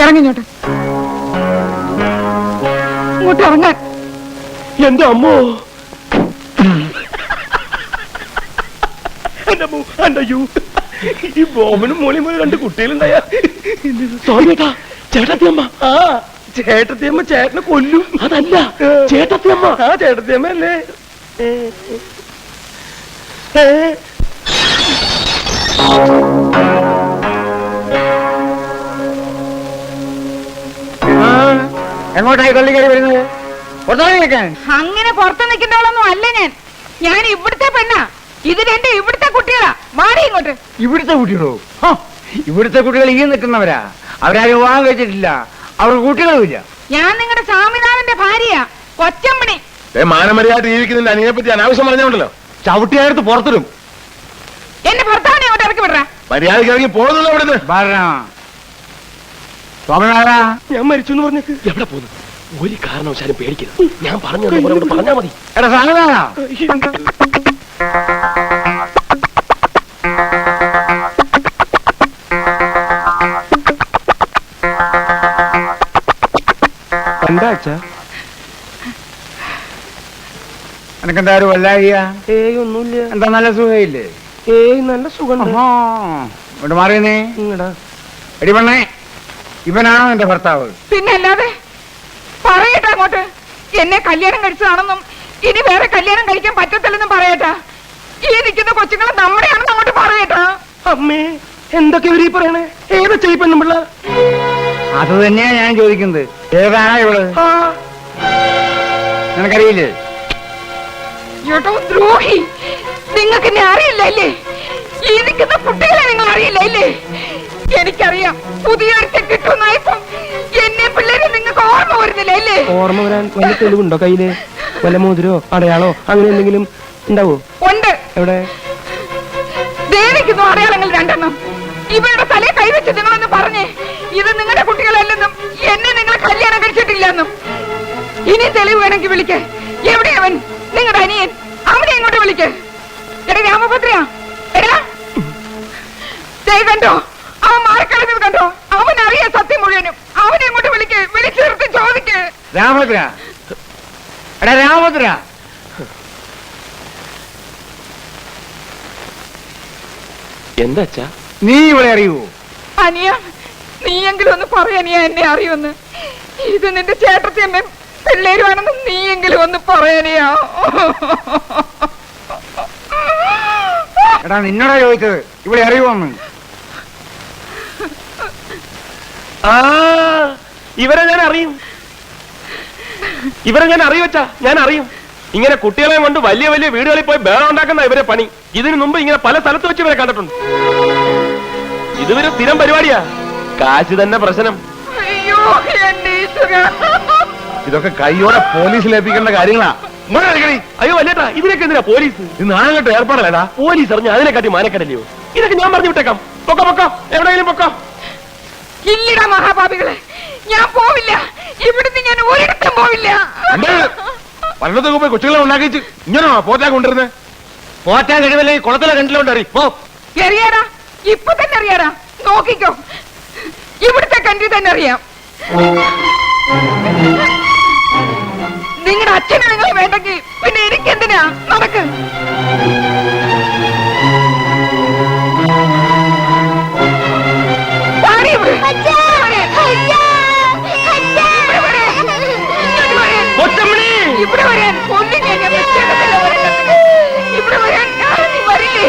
ഇറങ്ങിഞ്ഞോട്ട്, ഇങ്ങോട്ട് ഇറങ്ങാൻ. എന്റെ അമ്മോ, ഈ ബോബനും മോളിയും പോലെ രണ്ട് കുട്ടികളുണ്ടായ. സോറിയേട്ടാ, ചേട്ടത്തിയമ്മ. ആ ചേട്ടത്തിയമ്മ ചേട്ടനെ കൊല്ലും. അതല്ല, ചേട്ടത്തിയമ്മ. ആ ചേട്ടത്തിയമ്മ അല്ലേ? എങ്ങോട്ടായി കള്ളിക്കറി വരുന്നത്? അങ്ങനെ പുറത്തു നിൽക്കുന്നവളൊന്നും അല്ല ഞാൻ. ഞാൻ ഇവിടുത്തെ പെണ്ണാ. ഇത് രണ്ട് ഇവിടുത്തെ കുട്ടികളാ. മാറി ഇങ്ങോട്ട്. ഇവിടുത്തെ കുട്ടികളോ? ഇവിടുത്തെ കുട്ടികൾ ഈ നിൽക്കുന്നവരാ. അവരാരും വിവാഹം കഴിച്ചിട്ടില്ല. അവർക്ക് കുട്ടികളുമില്ല. ഞാൻ നിങ്ങളുടെ സ്വാമിനാഥന്റെ ഭാര്യയാ, കൊച്ചമ്മണി. മാനമര്യാദ ജീവിക്കുന്നതിന്റെ അനിയെ പറ്റി അനാവശ്യം പറഞ്ഞോണ്ടല്ലോ. ചവിട്ടിയാടുത്ത് പുറത്തിടും. എന്റെ ഭർത്താവിനെ അങ്ങോട്ട് ഇറക്കി വിടറ. മര്യാദക്ക് ഇറങ്ങി പോകുന്നുള്ളൂ അവിടെ. സ്വാമിനാഥ, ഞാൻ മരിച്ചു എന്ന് പറഞ്ഞേക്ക്. എവിടെ പോകുന്നു? ഒരു കാരണവശാലും പേടിക്കരുത്. ഞാൻ പറഞ്ഞു പറഞ്ഞാ മതി. എടാ സ്വാമിനാഥ, എന്താ അച്ഛാ? എനക്കെന്താ ഒരു വല്ലാഴിയ? ഏയ് ഒന്നുമില്ല. എന്താ നല്ല സുഖയില്ലേ? ഏയ് നല്ല സുഖം. ഇവിടെ മാറിയെന്നേ. എടി പെണ്ണേ, ഇവനാണോ എന്റെ ഭർത്താവ്? പിന്നല്ലാതെ. പറയട്ടെ അങ്ങോട്ട്. എന്നെ കല്യാണം കഴിച്ചതാണെന്നും ഇനി വേറെ കല്യാണം കഴിക്കാൻ പറ്റത്തില്ലെന്നും പറയട്ടാ. ഈ നിൽക്കുന്ന കൊച്ചുങ്ങളെ നമ്മുടെയാണെന്ന് അങ്ങോട്ട് പറയട്ടാ. അമ്മേ, എന്തൊക്കെ ഇവരീ പറയണേ? ഏതാ ചെയ്യപ്പെണ്ണുമ്പിള്ള? അത് തന്നെയാ ഞാൻ ചോദിക്കുന്നത്. ഏതാണോ ഇവള്? നിനക്കറിയില്ലേ? ഏട്ടോ ദ്രോഹി, നിങ്ങൾക്ക് എന്നെ അറിയില്ലല്ലേ? ഈ നിൽക്കുന്ന കുട്ടികളെ നിങ്ങൾ അറിയില്ലല്ലേ? എനിക്കറിയാം. പുതിയൊരുത്തെ കിട്ടുന്നായപ്പം എന്നെ പിള്ളേരെ നിങ്ങൾക്ക് ഓർമ്മ വരുന്നില്ല അല്ലേ? ഓർമ്മ വരാൻ വല്ല തെളിവുണ്ടോ കയ്യില്? വല്ല മോതിരോ അടയാളോ അങ്ങനെ എന്തെങ്കിലും ഉണ്ടാവോ? ഉണ്ട്. എവിടെ? ദേവിക്കുന്നു അടയാളങ്ങൾ രണ്ടെണ്ണം. ഇവരുടെ തലയെ കൈവച്ച് നിങ്ങളൊന്ന് പറഞ്ഞേ, ഇത് നിങ്ങളുടെ കുട്ടികളല്ലെന്നും എന്നെ നിങ്ങൾ കല്യാണം കഴിച്ചിട്ടില്ലെന്നും. ഇനി തെളിവ് വേണമെങ്കിൽ വിളിക്ക്. എവിടെയവൻ? നിങ്ങളുടെ അനിയൻ. അവനെ ഇങ്ങോട്ട് വിളിക്ക്. എടാ രാമഭദ്രയാ, എടാ കണ്ടോ അവൻ മാറിക്കളഞ്ഞത് കണ്ടോ? അവൻ അറിയാം സത്യം മുഴുവനും. അവനെ ഇങ്ങോട്ട് വിളിക്ക്. വിളിച്ചെടുത്ത് ചോദിക്ക്. രാമഭദ്ര, എടാ രാമഭദ്ര. എന്താ അച്ഛാ? നീ ഇവിടെ അറിയുവോ? അനിയ, നീയെങ്കിലും ഒന്ന് പറയാനിയ എന്നെ അറിയുമെന്ന്. ഇത് നിന്റെ ചേട്ടത്തിയമ്മയും പിള്ളേരുമാണെന്ന് നീയെങ്കിലും ഒന്ന് പറയാനിയാ. എടാ നിന്നോടാ ചോദിച്ചത് ഇവിടെ അറിയുവോന്ന്. ഇവരെ ഞാൻ അറിയും. ഇവരെ ഞാൻ അറിയുവച്ചാ, ഞാൻ അറിയും. ഇങ്ങനെ കുട്ടികളെ കൊണ്ട് വലിയ വലിയ വീടുകളിൽ പോയി ബേളം ഉണ്ടാക്കുന്ന ഇവരെ പണി. ഇതിനു മുമ്പ് ഇങ്ങനെ പല സ്ഥലത്ത് വെച്ച് ഇവരെ കണ്ടിട്ടുണ്ട്. ഇതുവരെ സ്ഥിരം പരിപാടിയാ. കാശ് തന്നെ പ്രശ്നം. അയ്യോ എന്റെ ഈശ്വരാ. ഇതൊക്കെ കൈയോടെ പോലീസിൽ ഏൽപ്പിക്കേണ്ട കാര്യങ്ങളാ. അയ്യോ വല്ലേട്ടാ, ഇതിനൊക്കെ എന്തിനാ പോലീസ്? ഇത് നാളെ ഏർപ്പാടല്ലേടാ. പോലീസ് അറിഞ്ഞ അതിനെക്കാട്ടി മാനക്കടല്ലയോ? ഇതൊക്കെ ഞാൻ പറഞ്ഞു വിട്ടേക്കാം. പൊക്ക പൊക്ക, എവിടെയെങ്കിലും പൊക്ക. ഇല്ലടാ മഹാപാപികളെ, ഞാൻ പോവില്ല. ഇവിടുന്ന് ഞാൻ ഒരിടത്തും പോവില്ല. പലയിടത്തൊക്കെ പോയി കൊച്ചുകളെ ഉണ്ടാക്കിച്ച് ഇങ്ങനെ പോറ്റാൻ കൊണ്ടിരുന്നേ. പോറ്റാൻ കഴിവല്ലേ? കുളത്തിലെ കണ്ടിലോണ്ടറി പോ. എറിയാടാ, ഇപ്പൊ തന്നെ അറിയാടാ. നോക്കിക്കോ, ഇവിടുത്തെ കണ്ടി തന്നെ അറിയാം. നിങ്ങളുടെ അച്ഛനെ നിങ്ങൾ വേണ്ടെങ്കിൽ പിന്നെ എനിക്കെന്തിനാ? നടക്ക്. ഇവിടെ വരാൻ കൊല്ലും ഞാൻ. ഇവിടെ വരാൻ വരില്ലേ?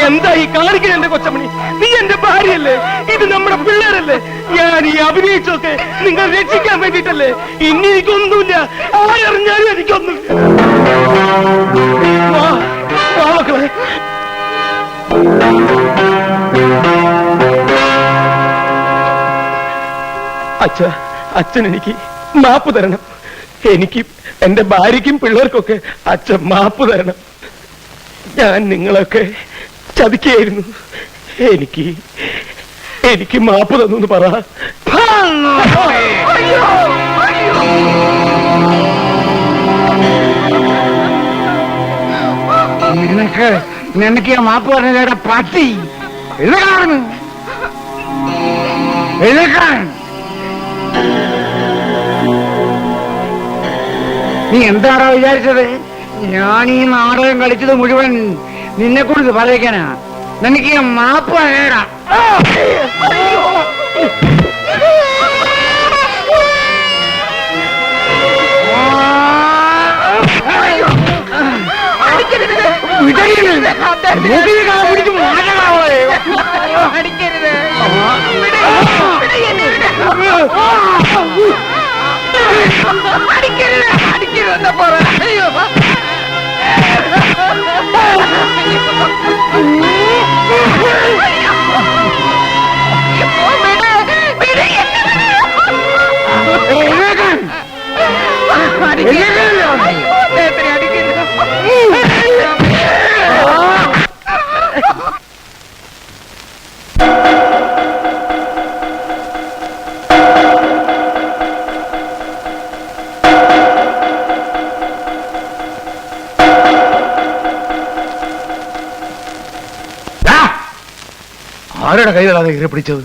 എന്താ ഈ കാണിക്കുന്ന എന്റെ കൊച്ചമണി? നീ എന്റെ ഭാര്യയല്ലേ? ഇത് നമ്മുടെ പിള്ളേരല്ലേ? ഞാൻ ഈ അഭിനയിച്ചൊക്കെ നിങ്ങൾ രക്ഷിക്കാൻ വേണ്ടിട്ടല്ലേ? ഇനി എനിക്കൊന്നുമില്ല. ആരറിഞ്ഞാലും എനിക്കൊന്നുമില്ല. മക്കളെ, അച്ഛൻ എനിക്ക് മാപ്പ് തരണം. എനിക്ക് എന്റെ ഭാര്യയ്ക്കും പിള്ളേർക്കൊക്കെ അച്ഛൻ മാപ്പ് തരണം. ഞാൻ നിങ്ങളൊക്കെ ചതിക്കായിരുന്നു. എനിക്ക് മാപ്പ് തന്നു പറ. നിനക്ക് ഞാൻ മാപ്പ് പറഞ്ഞ പട്ടി എഴുതാണെന്ന് എഴുതാൻ നീ എന്താണോ വിചാരിച്ചത്? ഞാൻ ഈ നാടകം കളിച്ചത് മുഴുവൻ നിന്നെ കുറിച്ച് പറയിക്കാനാ. നിനക്ക് ഞാൻ മാപ്പ് നേടാം. അടിക്കരുതെന്ന് പറയോ? ആരുടെ കൈതടാതെ കയറി പിടിച്ചത്?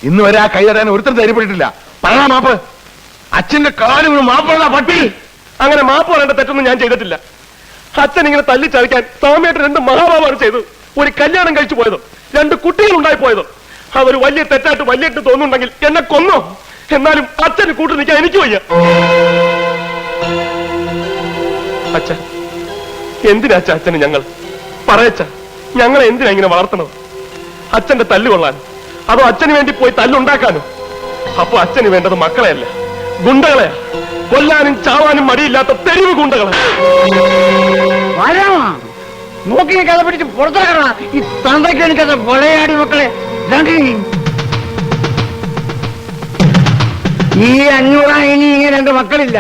ഇന്ന് വരെ ആ കൈതടാൻ ഒരുത്തരം ധൈര്യപ്പെട്ടിട്ടില്ല. പറയാ മാപ്പ്. അച്ഛന്റെ കാലും മാപ്പുള്ള പട്ടി. അങ്ങനെ മാപ്പ് പറയേണ്ട തെറ്റൊന്നും ഞാൻ ചെയ്തിട്ടില്ല. അച്ഛൻ ഇങ്ങനെ തല്ലി ചതിക്കാൻ സ്വാമിയായിട്ട് 2 മഹാഭാവമാണ് ചെയ്തത്. ഒരു കല്യാണം കഴിച്ചു പോയതും 2 കുട്ടികൾ ഉണ്ടായി പോയതും അതൊരു വലിയ തെറ്റായിട്ട് വലിയിട്ട് തോന്നുന്നുണ്ടെങ്കിൽ എന്നെ കൊന്നോ. എന്നാലും അച്ഛന് കൂട്ടു നിൽക്കാൻ എനിക്ക് വയ്യ. അച്ഛൻ എന്തിനാ അച്ഛന് ഞങ്ങൾ പറയച്ച? ഞങ്ങളെ എന്തിനാ ഇങ്ങനെ വളർത്തണത്? അച്ഛന്റെ തല്ല് കൊള്ളാൻ? അതോ അച്ഛന് വേണ്ടി പോയി തല്ലുണ്ടാക്കാനോ? അപ്പൊ അച്ഛന് വേണ്ടത് മക്കളെയല്ല, ഗുണ്ടകളെയാ. കൊല്ലാനും ചാവാനും മടിയില്ലാത്ത തെരുവ് ഗുണ്ടകളെ. നോക്കി കഥ പിടിച്ച് പുറത്താക്കണ ഈ തന്തയ്ക്ക് എനിക്കത് കൊലയാടി മക്കളെ. ഈ 500 ഇനി ഇങ്ങനെ 2 മക്കളില്ല.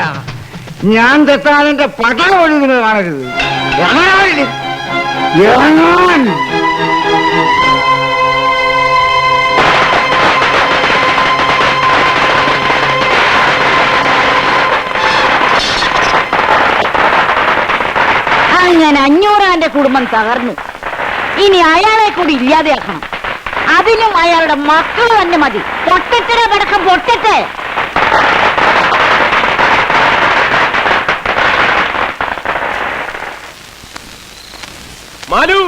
ഞാൻ തെത്താനെന്റെ പട്ടം പോലും നിങ്ങൾ കാണരുത്. ഇറങ്ങാൻ അങ്ങനെ 500 കുടുംബം തകർന്നു. ഇനി അയാളെ കൂടി ഇല്ലാതെയാക്കണം. അതിനും അയാളുടെ മക്കൾ തന്നെ മതി. പൊട്ടത്തെ പടക്കം പൊട്ടത്തെ. മാലു,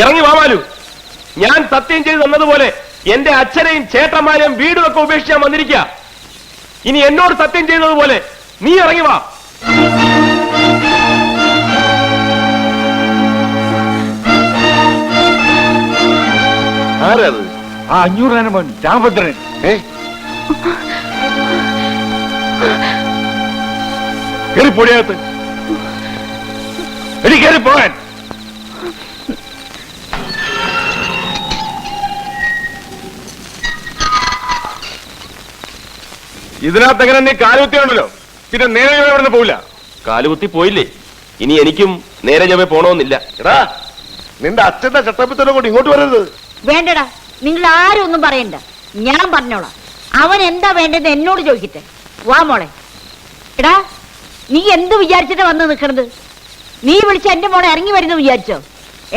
ഇറങ്ങി വാ മാലു. ഞാൻ സത്യം ചെയ്ത് തന്നതുപോലെ എന്റെ അച്ഛനെയും ചേട്ടന്മാരെയും വീടുമൊക്കെ ഉപേക്ഷിക്കാൻ വന്നിരിക്കുക. ഇനി എന്നോട് സത്യം ചെയ്തതുപോലെ നീ ഇറങ്ങി വാ. ആരത്? ആ 500 മോൻ രാമഭദ്രൻ. കയറി പൊടിയകത്ത്. എടി കയറി പോകാൻ. ഇതിനകത്ത് എങ്ങനെ നീ കാലുകുത്തിയുണ്ടല്ലോ, പിന്നെ നേരെ ചൊവ്വേ ഇവിടുന്ന് പോവില്ല. കാലുകുത്തി പോയില്ലേ, ഇനി എനിക്കും നേരെ ചൊവ്വേ പോണമെന്നില്ല. എടാ, നിന്റെ അച്ഛന്റെ ചട്ടപ്പിത്തനെ കൊണ്ട് ഇങ്ങോട്ട് വരരുത്. വേണ്ടടാ, നിങ്ങൾ ആരും ഒന്നും പറയണ്ട. ഞാൻ പറഞ്ഞോളാം. അവൻ എന്താ വേണ്ടത് എന്നോട് ചോദിക്കട്ടെ. വാ മോളെ. എടാ, നീ എന്ത് വിചാരിച്ചിട്ട് വന്ന് നിൽക്കണത്? നീ വിളിച്ച എന്റെ മോളെ ഇറങ്ങി വരുന്നു വിചാരിച്ചോ?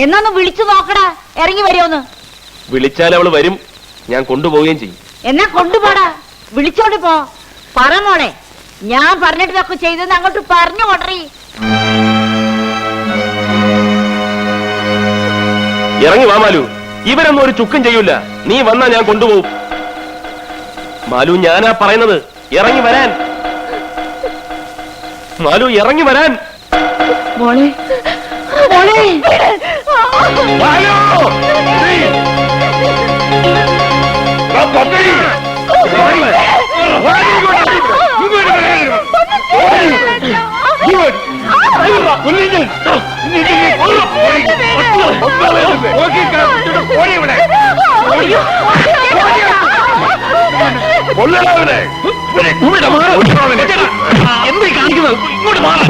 എന്നൊന്ന് വിളിച്ചു നോക്കടാ, ഇറങ്ങി വരുമോന്ന്. വിളിച്ചാൽ അവള് വരും, ഞാൻ കൊണ്ടുപോവുകയും ചെയ്യും. എന്നാ കൊണ്ടുപോടാ, വിളിച്ചോണ്ട് പോ. പറ മോളെ, ഞാൻ പറഞ്ഞിട്ടൊക്കെ ചെയ്തെന്ന് അങ്ങോട്ട് പറഞ്ഞു കൊണ്ടറി. ഇറങ്ങി വാ മാലു. ഇവരൊന്നും ഒരു ചുക്കും ചെയ്യൂല. നീ വന്നാ ഞാൻ കൊണ്ടുപോകും. മാലു, ഞാനാ പറയുന്നത്, ഇറങ്ങി വരാൻ. മാലു, ഇറങ്ങി വരാൻ. മോളെ, മോളെ. മാലു! എന്ത് കാണിക്കുന്നത്? ഇങ്ങോട്ട് മാറാൻ.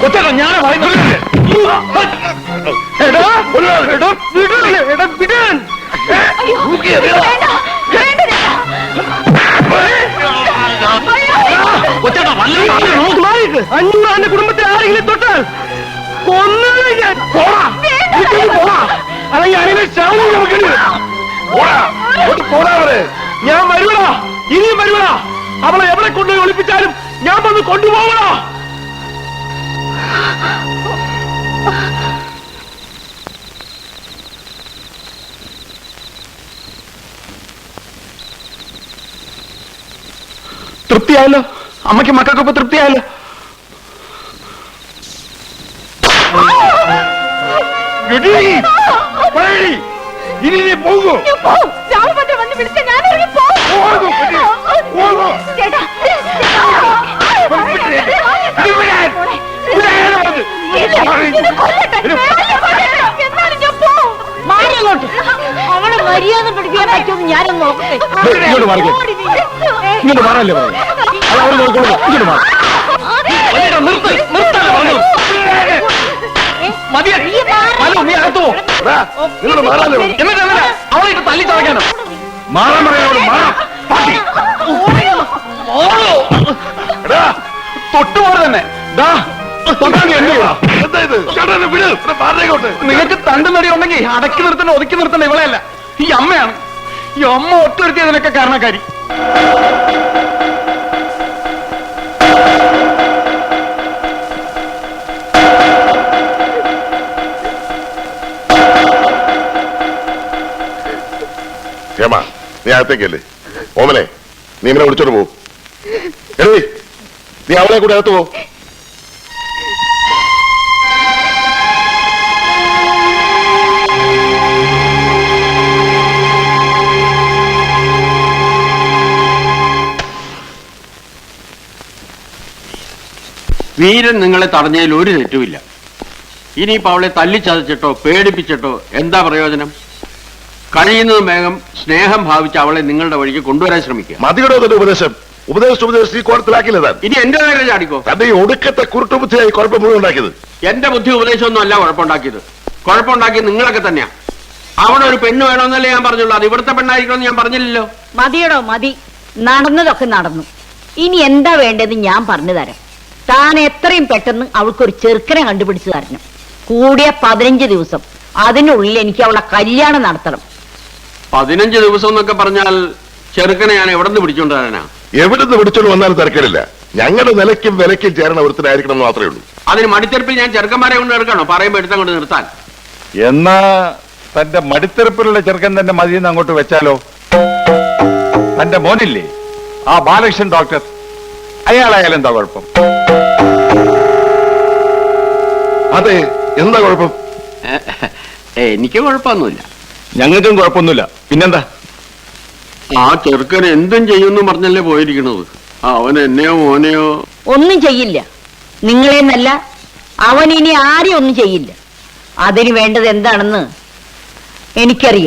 കൊച്ചേട്ടാ, ഞാനാ പറയുന്നത്. എടാ, എടാ, വിടാൻ, എടാ, വിടാൻ. കൊച്ചേട്ടാ, അഞ്ഞൂറാന്റെ കുടുംബത്തിൽ ആരെങ്കിലും തൊട്ടാൽ കൊന്നത് ഞാൻ. പോടാ, പോടാ. അല്ലെങ്കിൽ അതിനെ ശാലം നമുക്കുണ്ട്. ഞാൻ വരുവടാ, ഇനിയും വരുവടാ. അവളെ എവിടെ കൊണ്ടുപോയി ഒളിപ്പിച്ചാലും ഞാൻ വന്ന് കൊണ്ടുപോകണോ? തൃപ്തിയായല്ലോ, അമ്മയ്ക്ക് മക്കൾക്കൊപ്പം തൃപ്തിയായല്ലോ. ഇനി നീ പോകൂ. രാമഭദ്രൻ വന്ന് വിളിച്ച ഞാൻ ഇറങ്ങിപ്പോ. ചേട്ടാ, മാറിയങ്ങോട്ട്. അവളെ മര്യാദ പിടിക്കാൻ പറ്റുമെന്ന് ഞാനൊന്ന് നോക്കട്ടെ. ഇങ്ങോട്ട് മാറിക്കേ. ഇങ്ങോട്ട് മാറല്ലേ പറഞ്ഞു. അത് അവർ നോക്കണം. ഇങ്ങോട്ട് മാറും. നീ അകത്തോ എന്നിട്ട് അവളെ തല്ലി ചതയ്ക്കാനോ? മാറാൻ പറയാനോട് മാറാം. തൊട്ടുപോലെ തന്നെ നിങ്ങൾക്ക് തണ്ടും നടി ഉണ്ടെങ്കിൽ അടക്കി നിർത്തണ്ട, ഒതുക്കി നിർത്തണ്ട ഇവളെയല്ല, ഈ അമ്മയാണ്. ഈ അമ്മ ഒട്ടുവരുത്തിയതിനൊക്കെ കാരണക്കാരി. നീ അകത്തേക്കല്ലേ? ഓമനെ, നീ ഇങ്ങനെ വിളിച്ചോണ്ട് പോ. എടീ, നീ അവളെ കൂടെ അകത്ത് പോ. വീരൻ നിങ്ങളെ തടഞ്ഞതിൽ ഒരു തെറ്റുമില്ല. ഇനിയിപ്പോ അവളെ തല്ലിച്ചതച്ചിട്ടോ പേടിപ്പിച്ചിട്ടോ എന്താ പ്രയോജനം? കഴിയുന്നതും വേഗം സ്നേഹം ഭാവിച്ച് അവളെ നിങ്ങളുടെ വഴിക്ക് കൊണ്ടുവരാൻ ശ്രമിക്കുക. മതിയുടെ തന്നെ ഉപദേശം ഉപദേശിച്ച് ഈ കോളത്തിലാക്കില്ല താൻ. ഇനി എന്റെ നേരെ ചാടിക്കോ. തന്റെ ഈ ഒടുക്കത്തെ കുരുട്ടുബുദ്ധിയായി കുഴപ്പം മുഴുവൻ ഉണ്ടാക്കിയത്. എന്റെ ബുദ്ധി ഉപദേശമൊന്നും അല്ല കുഴപ്പമുണ്ടാക്കിയത്. കുഴപ്പമുണ്ടാക്കിയത് നിങ്ങളൊക്കെ തന്നെയാ. അവിടെ ഒരു പെണ്ണ് വേണമെന്നല്ലേ ഞാൻ പറഞ്ഞുള്ളൂ. അത് ഇവിടുത്തെ പെണ്ണായിരിക്കണമെന്ന് ഞാൻ പറഞ്ഞില്ലല്ലോ. മതിയടോ, മതി. നടന്നതൊക്കെ നടന്നു. ഇനി എന്താ വേണ്ടത് ഞാൻ പറഞ്ഞു തരാം. താൻ എത്രയും പെട്ടെന്ന് അവൾക്കൊരു ചെറുക്കനെ കണ്ടുപിടിച്ചു തരണം. കൂടിയ 15 ദിവസം. അതിനുള്ളിൽ എനിക്ക് അവളെ കല്യാണം നടത്തണം. 15 ദിവസം എന്നൊക്കെ പറഞ്ഞാൽ ചെറുക്കനെ ഞാൻ എവിടെ നിന്ന് പിടിച്ചോണ്ട് വരാനാ? എവിടുന്ന് പിടിച്ചോണ്ട് വന്നാലും തിരക്കില്ല. ഞങ്ങളുടെ നിലയ്ക്കും വിലയ്ക്കും ചേരണ ഒരുത്തനായിരിക്കണം എന്ന് മാത്രമേ ഉള്ളൂ. അതിന് മടിത്തെറുപ്പിൽ ഞാൻ ചെറുക്കന്മാരെ കൊണ്ട് എടുക്കണോ? പറയുമ്പോ എടുത്താൽ കൊണ്ട് നിർത്താൻ. എന്നാ തന്റെ മടിത്തെറുപ്പിലുള്ള ചെറുക്കൻ തന്നെ മതിയെന്ന് അങ്ങോട്ട് വെച്ചാലോ? തന്റെ മോനില്ലേ ആ ബാലകൃഷ്ണൻ ഡോക്ടർ, അയാളായാലും എന്താ കുഴപ്പം? അതെ, എന്താ കുഴപ്പം? എനിക്ക് കുഴപ്പമൊന്നുമില്ല. ഞങ്ങൾക്കും കുഴപ്പമൊന്നുമില്ല. പിന്നെന്താ? ആ ചെറുക്കൻ എന്തും ചെയ്യുമെന്ന് പറഞ്ഞല്ലേ പോയിരിക്കണത്. അവൻ എന്നെയോ മോനെയോ ഒന്നും ചെയ്യില്ല. നിങ്ങളെന്നല്ല, അവൻ ഇനി ആരെയും ഒന്നും ചെയ്യില്ല. അതിന് വേണ്ടത് എന്താണെന്ന് എനിക്കറിയാം.